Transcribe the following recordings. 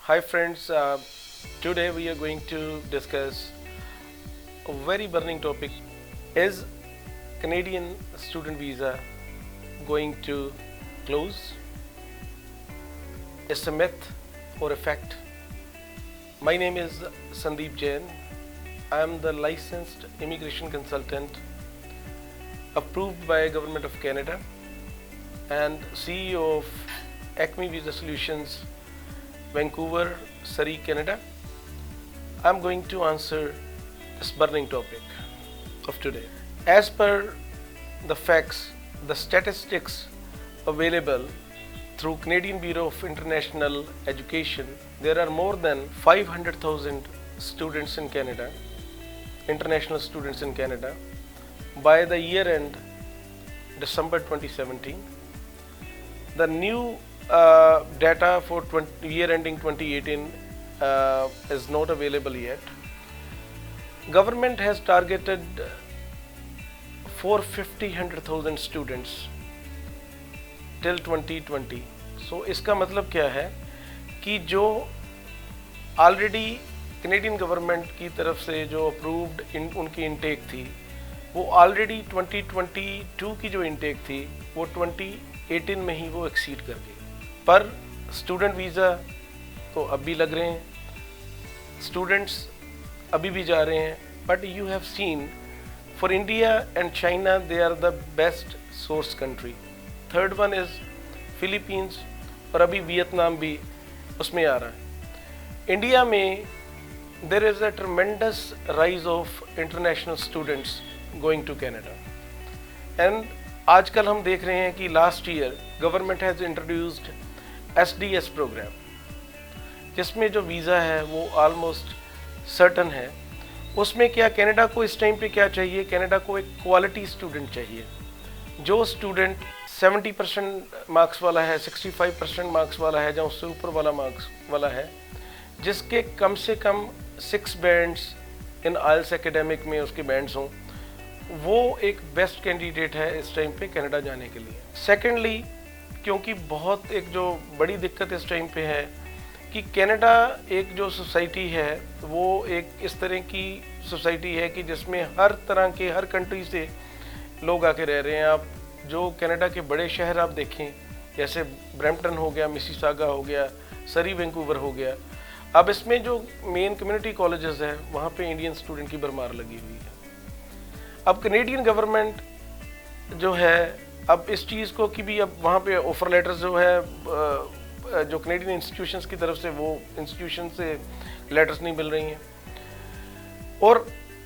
Hi friends, today we are going to discuss a very burning topic. Is Canadian student visa going to close? Is a myth or a fact? My name is Sandeep Jain. I am the licensed immigration consultant approved by Government of Canada and CEO of Acme Visa Solutions, Vancouver, Surrey, Canada. I'm going to answer this burning topic of today. As per the facts, the statistics available through Canadian Bureau of International Education, there are more than 500,000 students in Canada, international students in Canada, by the year end December 2017. The new data for year ending 2018 is not available yet. Government has targeted 450,000 students till 2020. So इसका मतलब क्या है कि जो already Canadian government की तरफ से जो अप्रूव्ड उनकी इनटेक थी, वो ऑलरेडी 2022 की जो इनटेक थी वो 2018 में ही वो एक्सीड कर गई। पर स्टूडेंट वीज़ा तो अब भी लग रहे हैं, स्टूडेंट्स अभी भी जा रहे हैं, but you have seen for India and China they are the best source country. Third one is Philippines और अभी वियतनाम भी उसमें आ रहा है। इंडिया में there is a tremendous rise of international students going to Canada and आजकल हम देख रहे हैं कि last year government has introduced SDS program, जिसमें जो वीज़ा है वो ऑलमोस्ट सर्टन है। उसमें क्या कनाडा को इस टाइम पे क्या चाहिए? कनाडा को एक क्वालिटी स्टूडेंट चाहिए। जो स्टूडेंट 70% मार्क्स वाला है, 65% मार्क्स वाला है, या उससे ऊपर वाला मार्क्स वाला है, जिसके कम से कम 6 बैंड्स इन आइल्स एकेडमिक में उसके बैंड्स हों, वो एक बेस्ट कैंडिडेट है इस टाइम पे कनाडा जाने के लिए। सेकेंडली, क्योंकि बहुत एक जो बड़ी दिक्कत इस टाइम पे है कि कनाडा एक जो सोसाइटी है वो एक इस तरह की सोसाइटी है कि जिसमें हर तरह के, हर कंट्री से लोग आके रह रहे हैं। आप जो कनाडा के बड़े शहर आप देखें, जैसे ब्रैम्पटन हो गया, मिसिसागा हो गया, सरी, वैंकूवर हो गया, अब इसमें जो मेन कम्युनिटी कॉलेजेस हैं वहाँ पे इंडियन स्टूडेंट की भरमार लगी हुई है। अब कैनेडियन गवर्नमेंट जो है अब इस चीज़ को कि भी अब वहाँ पे ऑफर लेटर्स जो है जो कैनेडियन इंस्टीट्यूशंस की तरफ से, वो इंस्टीट्यूशन से लेटर्स नहीं मिल रही हैं। और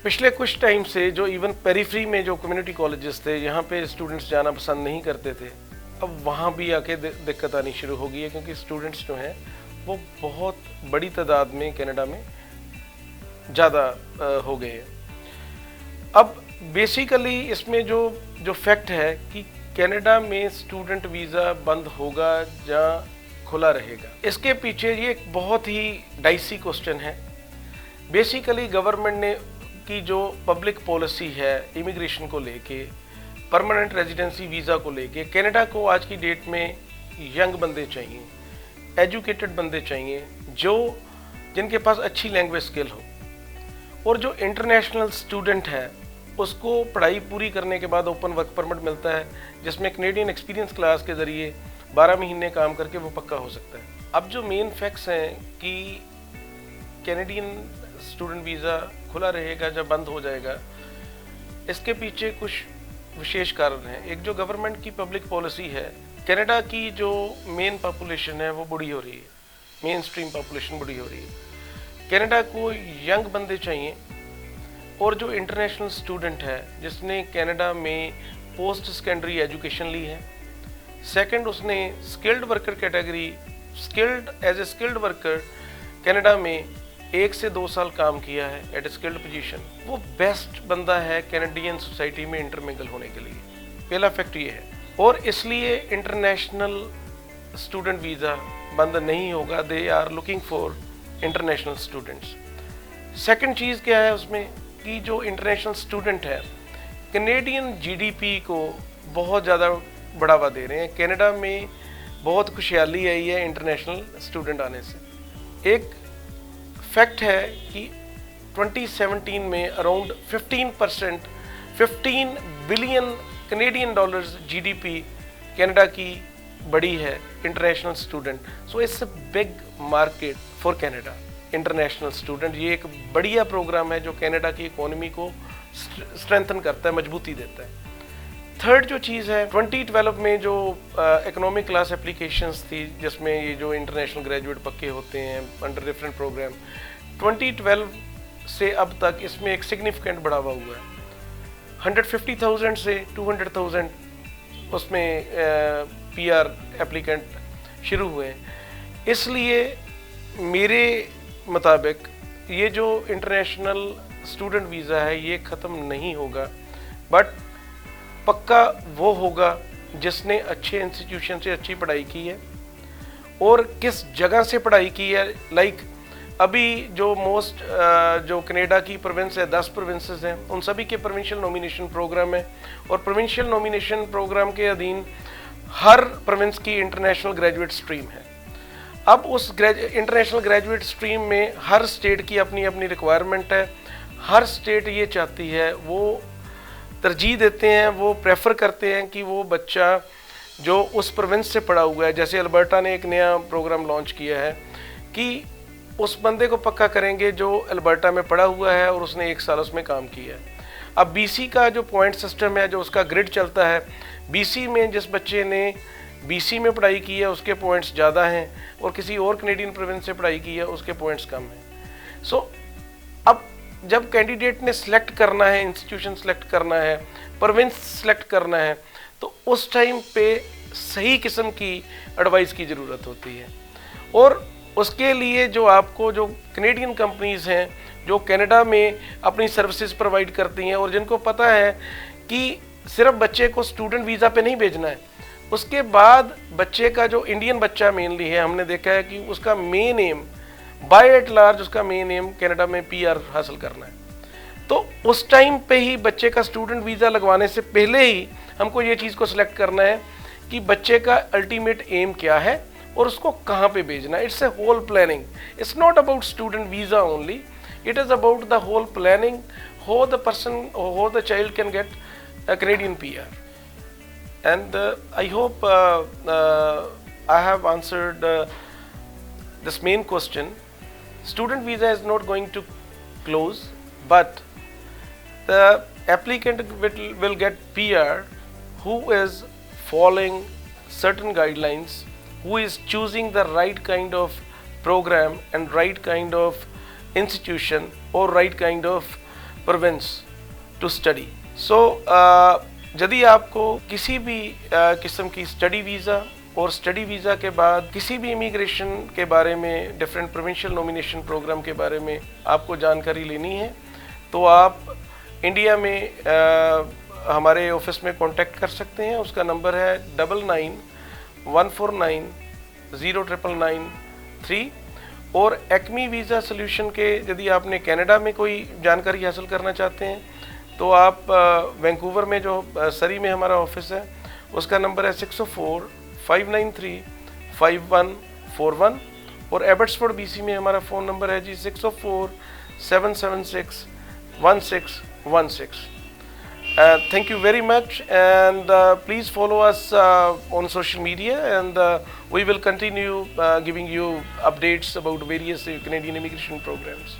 पिछले कुछ टाइम से जो इवन पेरीफ्री में जो कम्युनिटी कॉलेजेस थे, यहाँ पे स्टूडेंट्स जाना पसंद नहीं करते थे, अब वहाँ भी आके दिक्कत आनी शुरू हो गई है, क्योंकि स्टूडेंट्स जो हैं वो बहुत बड़ी तादाद में कनाडा में ज़्यादा हो गए हैं। अब बेसिकली इसमें जो फैक्ट है कि कनाडा में स्टूडेंट वीज़ा बंद होगा या खुला रहेगा, इसके पीछे ये एक बहुत ही डाइसी क्वेश्चन है। बेसिकली गवर्नमेंट ने की जो पब्लिक पॉलिसी है इमिग्रेशन को लेके, परमानेंट रेजिडेंसी वीज़ा को लेके, कनाडा को आज की डेट में यंग बंदे चाहिए, एजुकेटेड बंदे चाहिए, जिनके पास अच्छी लैंग्वेज स्किल हो, और जो इंटरनेशनल स्टूडेंट है उसको पढ़ाई पूरी करने के बाद ओपन वर्क परमिट मिलता है, जिसमें कैनेडियन एक्सपीरियंस क्लास के ज़रिए 12 महीने काम करके वो पक्का हो सकता है। अब जो मेन फैक्ट्स हैं कि कैनेडियन स्टूडेंट वीज़ा खुला रहेगा या बंद हो जाएगा, इसके पीछे कुछ विशेष कारण हैं। एक जो गवर्नमेंट की पब्लिक पॉलिसी है, कनाडा की जो मेन पॉपुलेशन है वो बड़ी हो रही है, मेन स्ट्रीम पॉपुलेशन बड़ी हो रही है। कनाडा को यंग बंदे चाहिए, और जो इंटरनेशनल स्टूडेंट है जिसने कनाडा में पोस्ट सेकेंडरी एजुकेशन ली है, सेकंड उसने skilled worker category, as a skilled worker Canada में 1 से 2 साल काम किया है एट ए स्किल्ड पोजीशन, वो बेस्ट बंदा है कैनेडियन सोसाइटी में इंटरमिंगल होने के लिए। पहला फैक्ट ये है, और इसलिए इंटरनेशनल स्टूडेंट वीज़ा बंद नहीं होगा। They are looking for international students. Second चीज़ क्या है उसमें कि जो इंटरनेशनल स्टूडेंट है कैनेडियन जीडीपी को बहुत ज़्यादा बढ़ावा दे रहे हैं। कनाडा में बहुत खुशहाली आई है इंटरनेशनल स्टूडेंट आने से। एक फैक्ट है कि 2017 में around 15% 15 billion Canadian dollars GDP Canada की बड़ी है international student. So it's a big market for Canada international student. ये एक बढ़िया प्रोग्राम है जो कनाडा की इकोनॉमी को स्ट्रेंथन करता है, मजबूती देता है। थर्ड जो चीज़ है, 2012 में जो इकोनॉमिक क्लास एप्लीकेशंस थी जिसमें ये जो इंटरनेशनल ग्रेजुएट पक्के होते हैं अंडर डिफरेंट प्रोग्राम, 2012 से अब तक इसमें एक सिग्निफिकेंट बढ़ावा हुआ है। 150,000 से 200,000 उसमें पीआर एप्लीकेंट शुरू हुए हैं। इसलिए मेरे मुताबिक ये जो इंटरनेशनल स्टूडेंट वीज़ा है ये ख़त्म नहीं होगा, बट पक्का वो होगा जिसने अच्छे इंस्टीट्यूशन से अच्छी पढ़ाई की है और किस जगह से पढ़ाई की है। लाइक अभी जो जो कनाडा की प्रोविंस है, 10 प्रोविंसेस हैं, उन सभी के प्रोविंशियल नॉमिनेशन प्रोग्राम है और प्रोविंशियल नॉमिनेशन प्रोग्राम के अधीन हर प्रोविंस की इंटरनेशनल ग्रेजुएट स्ट्रीम है। अब उस इंटरनेशनल ग्रेजुएट स्ट्रीम में हर स्टेट की अपनी अपनी रिक्वायरमेंट है। हर स्टेट ये चाहती है, वो तरजीह देते हैं, वो प्रेफर करते हैं कि वो बच्चा जो उस प्रोविंस से पढ़ा हुआ है, जैसे अल्बर्टा ने एक नया प्रोग्राम लॉन्च किया है कि उस बंदे को पक्का करेंगे जो अल्बर्टा में पढ़ा हुआ है और उसने 1 साल उसमें काम किया है। अब बीसी का जो पॉइंट सिस्टम है, जो उसका ग्रिड चलता है, बीसी में जिस बच्चे ने बीसी में पढ़ाई की है उसके पॉइंट्स ज़्यादा हैं और किसी और कैनेडियन प्रोविंस से पढ़ाई की है उसके पॉइंट्स कम हैं। सो अब जब कैंडिडेट ने सिलेक्ट करना है, इंस्टीट्यूशन सिलेक्ट करना है, प्रोविंस सिलेक्ट करना है, तो उस टाइम पे सही किस्म की एडवाइस की ज़रूरत होती है। और उसके लिए जो आपको जो कैनेडियन कंपनीज़ हैं जो कनाडा में अपनी सर्विसेज प्रोवाइड करती हैं और जिनको पता है कि सिर्फ बच्चे को स्टूडेंट वीज़ा पे नहीं भेजना है, उसके बाद बच्चे का जो इंडियन बच्चा मेनली है, हमने देखा है कि उसका main M by at large उसका मेन एम कनाडा में पीआर हासिल करना है। तो उस टाइम पे ही बच्चे का स्टूडेंट वीज़ा लगवाने से पहले ही हमको ये चीज़ को सिलेक्ट करना है कि बच्चे का अल्टीमेट एम क्या है और उसको कहाँ पे भेजना है। It's a whole planning, it's not about student visa only, it is about the whole planning, how the person, how the child can get a Canadian PR. And I hope I have answered this main question. Student visa is not going to close, but the applicant will get PR who is following certain guidelines, who is choosing the right kind of program and right kind of institution or right kind of province to study. So यदि आपको किसी भी किस्म की study visa और study visa के बाद किसी भी इमिग्रेशन के बारे में, डिफरेंट प्रोविंशियल नॉमिनेशन प्रोग्राम के बारे में आपको जानकारी लेनी है, तो आप इंडिया में हमारे ऑफिस में कांटेक्ट कर सकते हैं। उसका नंबर है 9914909993। और एक्मी वीज़ा सोल्यूशन के यदि आपने कनाडा में कोई जानकारी हासिल करना चाहते हैं तो आप वैंकूवर में जो सरी में हमारा ऑफिस है उसका नंबर है 604-593-5141 और एबर्ट्सफोर्ड बीसी में हमारा फ़ोन नंबर है जी 604-776-1616। Thank you very much, and please follow us on social media, and we will continue giving you updates about various Canadian immigration programs.